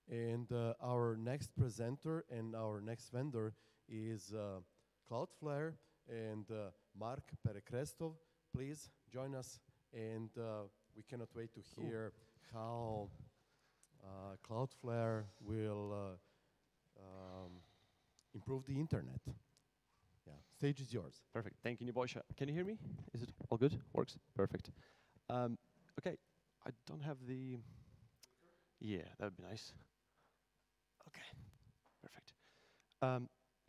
And our next presenter and our next vendor is Cloudflare and Mark Perekrestov. Please join us, and we cannot wait to hear how Cloudflare will improve the internet. Yeah, stage is yours. Perfect. Thank you, Nebojša. Can you hear me? Is it all good? Works? Perfect. Okay, I don't have the... Yeah, that would be nice. Okay, perfect.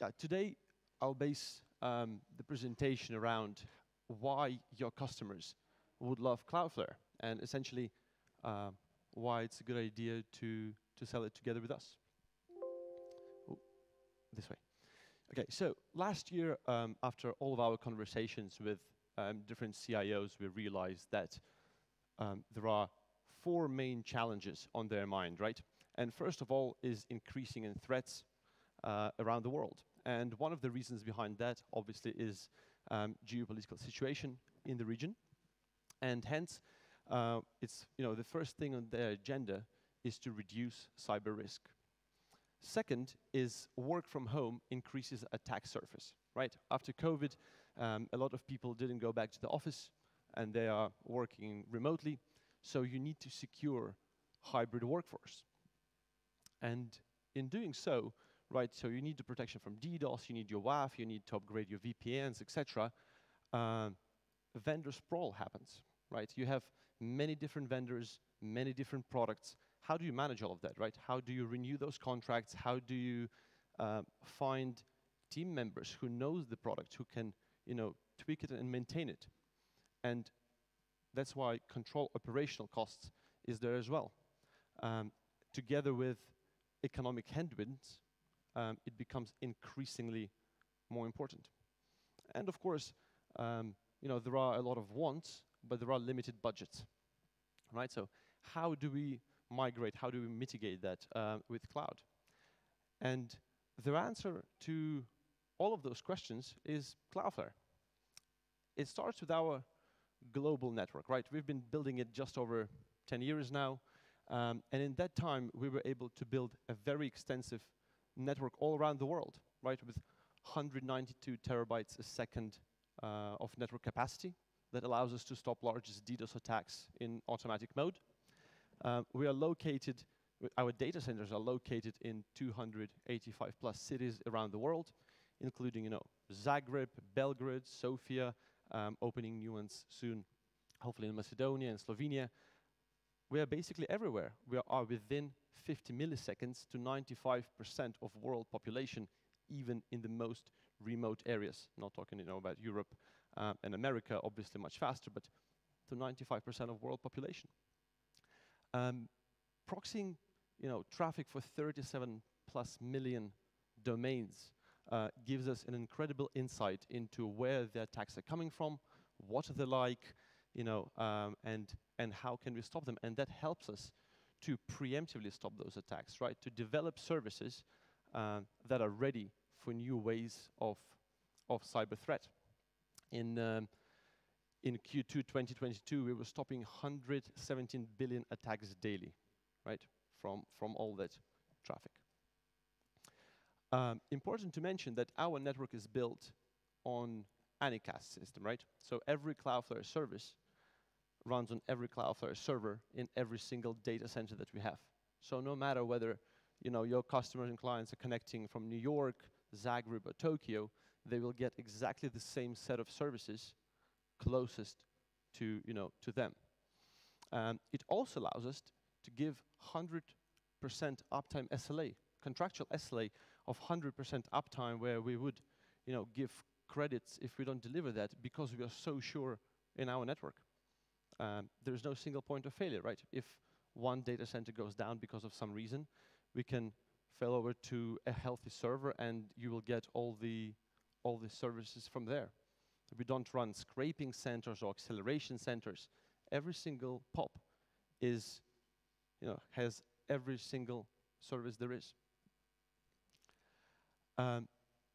Yeah, today I'll base the presentation around why your customers would love Cloudflare, and essentially why it's a good idea to sell it together with us. Ooh, this way. Okay, so last year, after all of our conversations with different CIOs, we realized that there are 4 main challenges on their mind, right? And first of all is increasing in threats around the world. And one of the reasons behind that, obviously, is geopolitical situation in the region. And hence, it's the first thing on their agenda is to reduce cyber risk. Second is work from home increases attack surface, right? After COVID, a lot of people didn't go back to the office, and they are working remotely. So you need to secure hybrid workforce. And in doing so, right, so you need the protection from DDoS, you need your WAF, you need to upgrade your VPNs, etc. Vendor sprawl happens, right? You have many different vendors, many different products. How do you manage all of that, right? How do you renew those contracts? How do you find team members who knows the product, who can, tweak it and maintain it? And that's why control operational costs is there as well. Together with economic headwinds, it becomes increasingly more important. And of course, there are a lot of wants, but there are limited budgets, right? So how do we migrate? How do we mitigate that with cloud? And the answer to all of those questions is Cloudflare. It starts with our global network, right? We've been building it just over 10 years now. And in that time, we were able to build a very extensive network all around the world, right? With 192 terabytes a second of network capacity that allows us to stop largest DDoS attacks in automatic mode. We are located, our data centers are located in 285 plus cities around the world, including, Zagreb, Belgrade, Sofia, opening new ones soon, hopefully in Macedonia and Slovenia. We are basically everywhere. We are within 50 milliseconds to 95% of world population, even in the most remote areas. Not talking, about Europe and America, obviously much faster, but to 95% of world population. Proxying, traffic for 37 plus million domains gives us an incredible insight into where the attacks are coming from, what are they like, and how can we stop them. And that helps us to preemptively stop those attacks, right? To develop services that are ready for new ways of cyber threat. In Q2 2022, we were stopping 117 billion attacks daily, right? From all that traffic. Important to mention that our network is built on Anycast system, right? So every Cloudflare service runs on every Cloudflare server in every single data center that we have. So no matter whether your customers and clients are connecting from New York, Zagreb, or Tokyo, they will get exactly the same set of services closest to them. It also allows us to give 100% uptime SLA, contractual SLA of 100% uptime, where we would give credits if we don't deliver that, because we are so sure in our network. There's no single point of failure, right? If one data center goes down because of some reason, we can fail over to a healthy server, and you will get all the services from there. We don't run scraping centers or acceleration centers. Every single POP is, has every single service there is.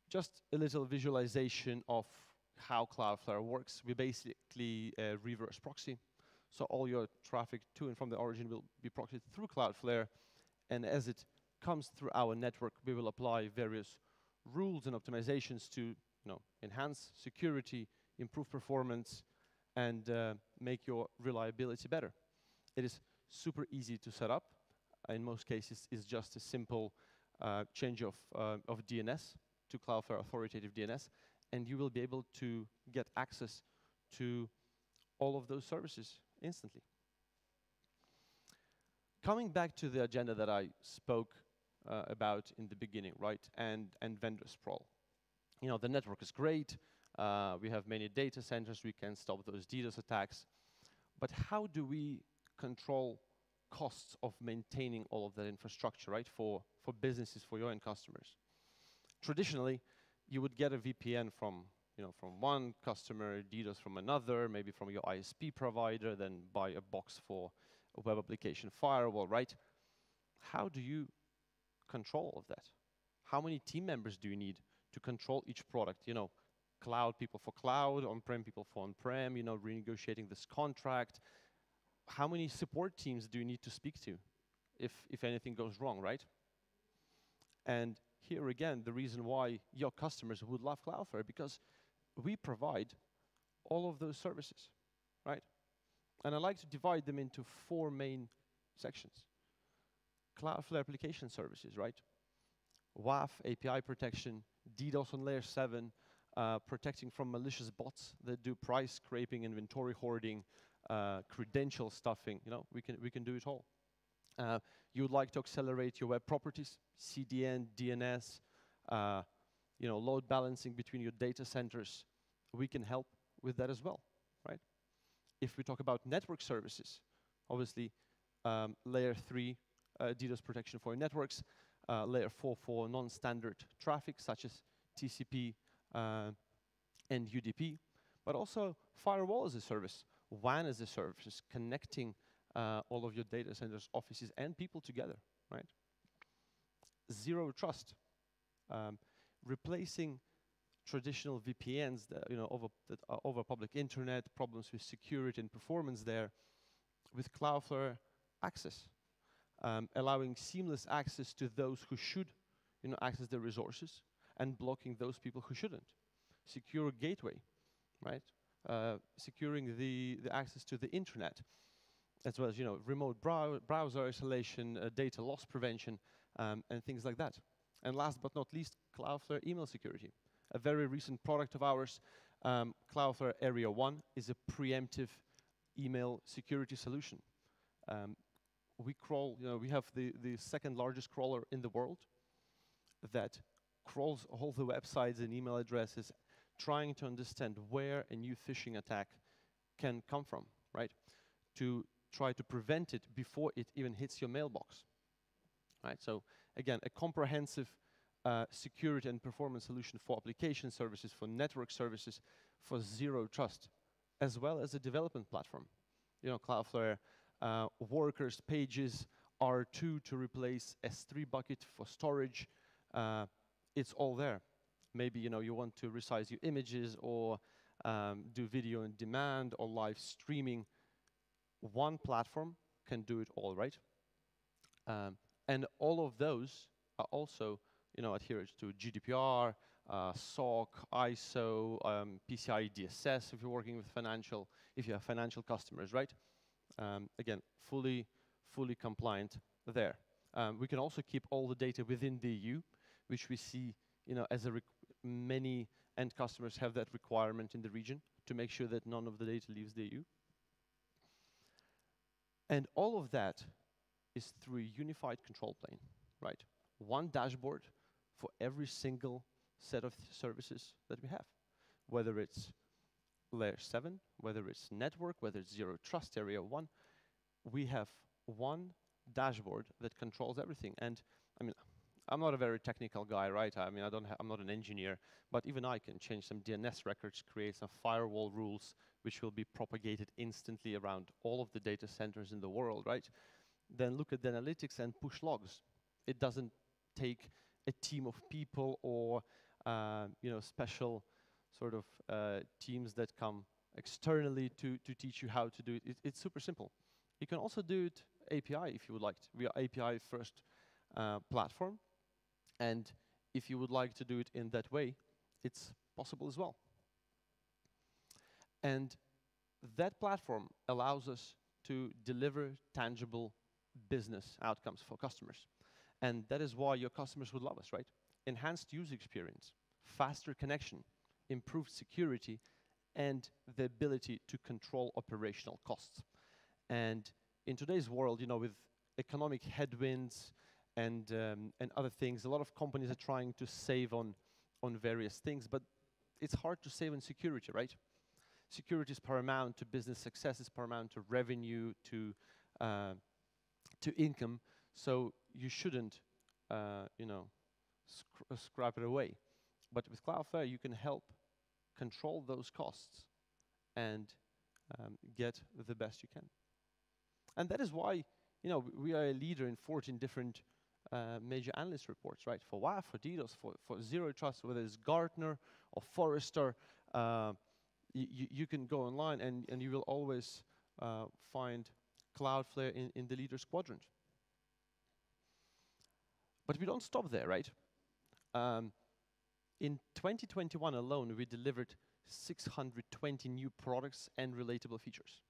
Just a little visualization of how Cloudflare works. We basically reverse proxy. So all your traffic to and from the origin will be proxied through Cloudflare, And as it comes through our network, we will apply various rules and optimizations to enhance security, improve performance, and make your reliability better. It is super easy to set up. In most cases, it's just a simple change of DNS to Cloudflare authoritative DNS, and you will be able to get access to all of those services instantly. Coming back to the agenda that I spoke about in the beginning, right? And vendor sprawl. The network is great. We have many data centers. We can stop those DDoS attacks. But how do we control costs of maintaining all of that infrastructure, right? For businesses, for your end customers. Traditionally, you would get a VPN from one customer, DDoS from another, maybe from your ISP provider, then buy a box for a web application firewall, right? How do you control all of that? How many team members do you need to control each product? Cloud people for cloud, on-prem people for on-prem, renegotiating this contract. How many support teams do you need to speak to if anything goes wrong, right? And here again, the reason why your customers would love Cloudflare, because we provide all of those services, right? And I like to divide them into 4 main sections. Cloudflare application services, right? WAF, API protection, DDoS on layer 7, protecting from malicious bots that do price scraping, inventory hoarding, credential stuffing. We can do it all. You would like to accelerate your web properties, CDN, DNS, load balancing between your data centers. We can help with that as well, right? If we talk about network services, obviously layer 3 DDoS protection for your networks, layer 4 for non-standard traffic such as TCP and UDP, but also firewall as a service, WAN as a service, connecting all of your data centers, offices, and people together, right? Zero trust, replacing traditional VPNs that, over public internet, problems with security and performance there, with Cloudflare access, allowing seamless access to those who should, access the resources, and blocking those people who shouldn't. Secure gateway, right? Securing the access to the internet, as well as remote browser isolation, data loss prevention, and things like that. And last but not least, Cloudflare email security. A very recent product of ours, Cloudflare Area 1, is a preemptive email security solution. We crawl, we have the second largest crawler in the world that crawls all the websites and email addresses, trying to understand where a new phishing attack can come from, right? To try to prevent it before it even hits your mailbox, right? So again, a comprehensive security and performance solution for application services, for network services, for zero trust, as well as a development platform. Cloudflare workers, pages, R2 to replace S3 bucket for storage. It's all there. Maybe you want to resize your images or do video on demand or live streaming. One platform can do it all, right? And all of those are also adherent to GDPR, SOC, ISO, PCI DSS if you're working with if you have financial customers, right? Again, fully compliant there. We can also keep all the data within the EU, which we see, as many end customers have that requirement in the region to make sure that none of the data leaves the EU. And all of that is through a unified control plane, right? One dashboard for every single set of services that we have, whether it's layer 7, whether it's network, whether it's zero trust area 1, we have one dashboard that controls everything. And I mean, I'm not a very technical guy, right? I mean, I'm not an engineer, but even I can change some DNS records, create some firewall rules, which will be propagated instantly around all of the data centers in the world, right? Then look at the analytics and push logs. It doesn't take a team of people or special sort of teams that come externally to teach you how to do it. It's super simple. You can also do it API if you would like to. We are API first platform. And if you would like to do it in that way, it's possible as well. And that platform allows us to deliver tangible business outcomes for customers. And that is why your customers would love us, right? Enhanced user experience, faster connection, improved security, and the ability to control operational costs. And in today's world, you know, with economic headwinds and other things, a lot of companies are trying to save on various things, but it's hard to save on security, right? Security is paramount to business success, is paramount to revenue, to income. So you shouldn't, you know, scrap it away. But with Cloudflare, you can help control those costs and get the best you can. And that is why, you know, we are a leader in 14 different major analyst reports, right? For WAF, for DDoS, for Zero Trust, whether it's Gartner or Forrester, you can go online and you will always find Cloudflare in the leaders quadrant. But we don't stop there, right? In 2021 alone, we delivered 620 new products and relatable features.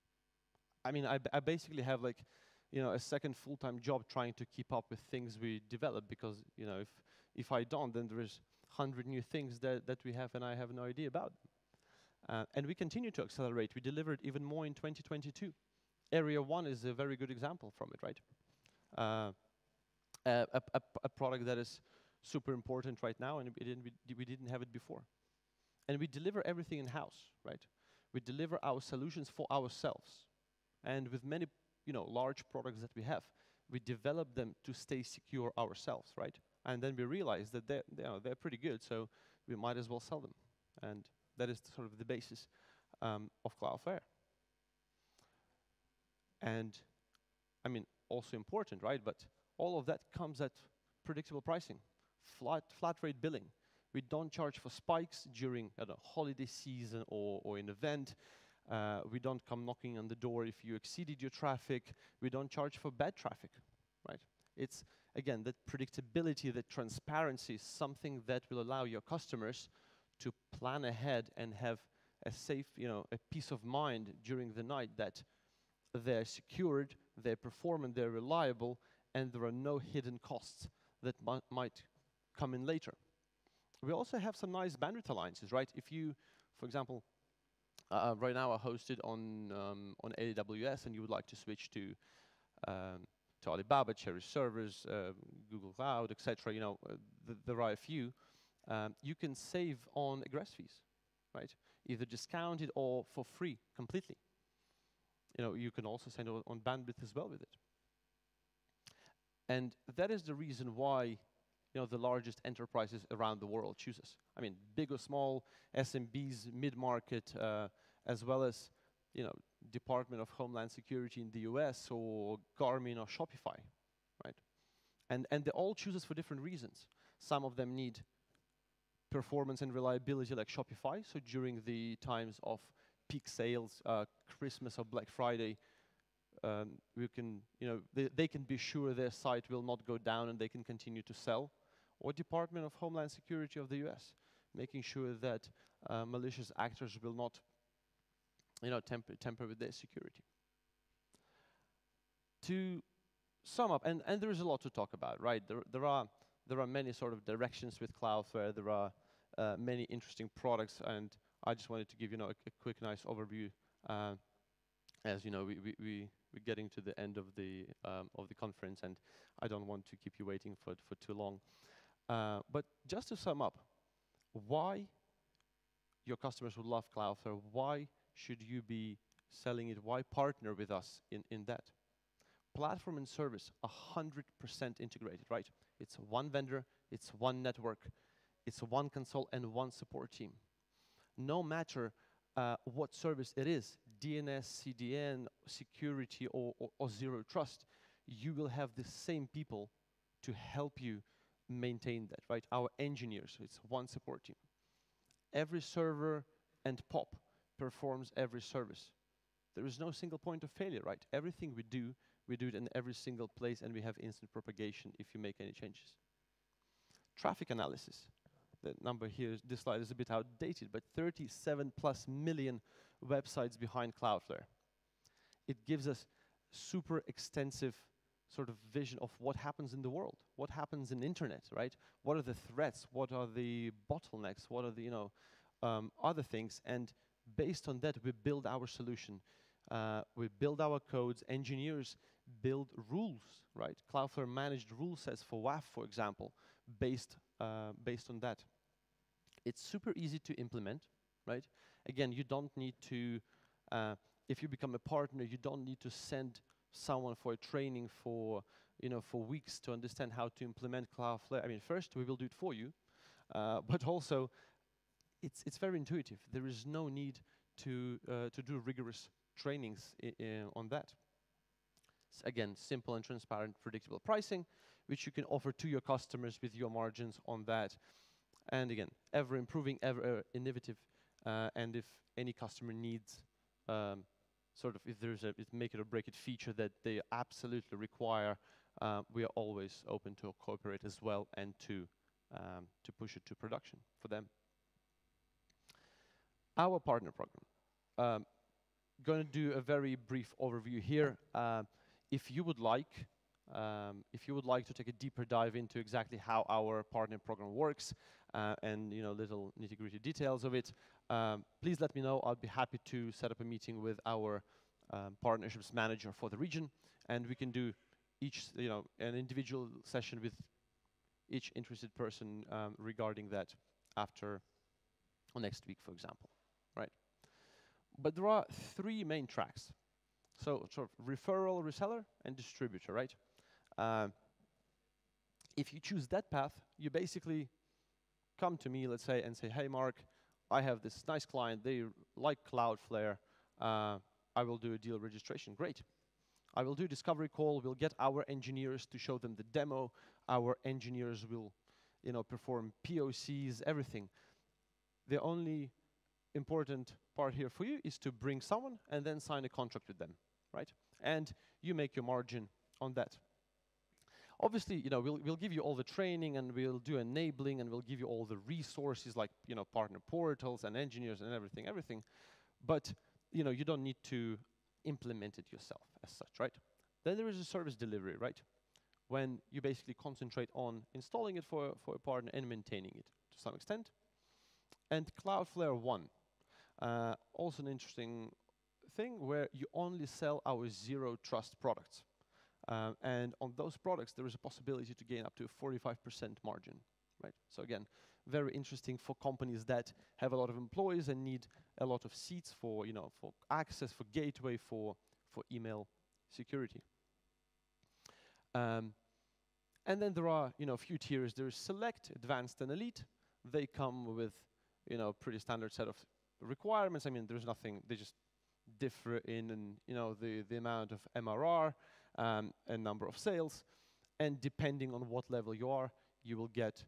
I mean, I basically have like, you know, a second full-time job trying to keep up with things we develop, because, you know, if I don't, then there is 100 new things that we have and I have no idea about them. And we continue to accelerate. We delivered even more in 2022. Area 1 is a very good example from it, right? A product that is super important right now, and we didn't have it before. And we deliver everything in-house, right? We deliver our solutions for ourselves. And with many, you know, large products that we have, we develop them to stay secure ourselves, right? And then we realize that they're pretty good, so we might as well sell them. And that is sort of the basis of Cloudflare. And I mean, also important, right? But all of that comes at predictable pricing, flat rate billing. We don't charge for spikes during holiday season or an event. We don't come knocking on the door if you exceeded your traffic. We don't charge for bad traffic, right? It's, again, that predictability, that transparency is something that will allow your customers to plan ahead and have a safe, you know, a peace of mind during the night that they're secured, they're performant, they're reliable, and there are no hidden costs that might come in later. We also have some nice bandwidth alliances, right? If you, for example, right now are hosted on AWS, and you would like to switch to Alibaba, Cherry Servers, Google Cloud, etc. You know, there are a few. You can save on egress fees, right? Either discounted or for free completely. You know, you can also send on bandwidth as well with it. And that is the reason why, you know, the largest enterprises around the world choose us. I mean, big or small, SMBs, mid-market, as well as, you know, Department of Homeland Security in the US or Garmin or Shopify, right? And they all choose us for different reasons. Some of them need performance and reliability like Shopify, so during the times of peak sales, Christmas or Black Friday, we can, you know, they can be sure their site will not go down and they can continue to sell. Or Department of Homeland Security of the US, making sure that malicious actors will not, you know, tamper with their security. To sum up, and there is a lot to talk about, right? There are many sort of directions with Cloudflare. There are many interesting products, and I just wanted to give, you know, a quick, nice overview. As you know, we're getting to the end of the conference, and I don't want to keep you waiting for too long. But just to sum up, why your customers would love Cloudflare? Why should you be selling it? Why partner with us in that? Platform and service, 100% integrated, right? It's one vendor, it's one network, it's one console and one support team. No matter what service it is, DNS, CDN, security, or Zero Trust, you will have the same people to help you maintain that, right? Our engineers, so it's one support team. Every server and POP performs every service. There is no single point of failure, right? Everything we do We do it in every single place, and we have instant propagation if you make any changes. Traffic analysis. The number here, this slide is a bit outdated, but 37 plus million websites behind Cloudflare. It gives us super extensive sort of vision of what happens in the world, what happens in the internet, right? What are the threats? What are the bottlenecks? What are the other things? And based on that, we build our solution. We build our codes. Engineers build rules, right? Cloudflare managed rule sets for WAF, for example, based on that. It's super easy to implement, right? Again, you don't need to, if you become a partner, you don't need to send someone for a training for weeks to understand how to implement Cloudflare. I mean, first we will do it for you, but also it's very intuitive. There is no need to do rigorous trainings on that. So again, simple and transparent, predictable pricing, which you can offer to your customers with your margins on that. And again, ever improving, ever innovative, and if any customer needs sort of, if there's a make it or break it feature that they absolutely require, we are always open to cooperate as well and to push it to production for them. Our partner program. Going to do a very brief overview here. If you would like to take a deeper dive into exactly how our partner program works and little nitty-gritty details of it, please let me know. I'll be happy to set up a meeting with our partnerships manager for the region, and we can do an individual session with each interested person regarding that after next week, for example, right? But there are three main tracks. So sort of referral, reseller, and distributor, right? If you choose that path, you basically come to me, let's say, and say, hey, Mark, I have this nice client. They like Cloudflare. I will do a deal registration. Great. I will do a discovery call. We'll get our engineers to show them the demo. Our engineers will, perform POCs, everything. The only important part here for you is to bring someone and then sign a contract with them, right? And you make your margin on that. Obviously, we'll give you all the training, and we'll do enabling, and we'll give you all the resources like, partner portals and engineers and everything. But, you don't need to implement it yourself as such, right? Then there is a service delivery, right? When you basically concentrate on installing it for a partner and maintaining it to some extent. And Cloudflare One, also an interesting thing where you only sell our zero trust products. And on those products, there is a possibility to gain up to a 45% margin, right? So again, very interesting for companies that have a lot of employees and need a lot of seats for, for access, for gateway, for email security. And then there are, a few tiers. There is Select, Advanced, and Elite. They come with, pretty standard set of requirements. I mean, there's nothing. They just differ in the amount of MRR and number of sales. And depending on what level you are, you will get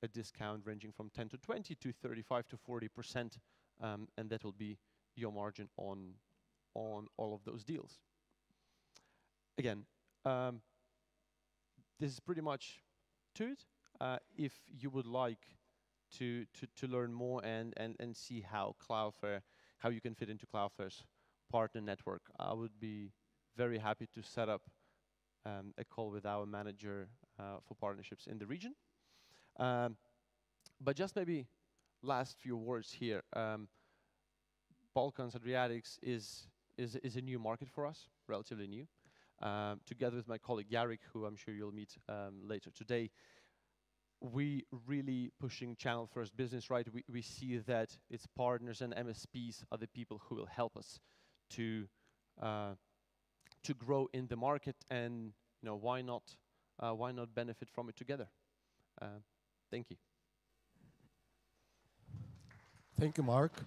a discount ranging from 10 to 20 to 35 to 40%, and that will be your margin on all of those deals. Again, this is pretty much to it. If you would like to learn more and see how you can fit into Cloudflare's partner network, I would be very happy to set up a call with our manager for partnerships in the region. But just maybe last few words here. Balkans, Adriatics is a new market for us, relatively new. Together with my colleague Jarek, who I'm sure you'll meet later today, we really pushing channel first business, right? We see that its partners and MSPs are the people who will help us to grow in the market, and why not benefit from it together? Thank you. Thank you, Mark.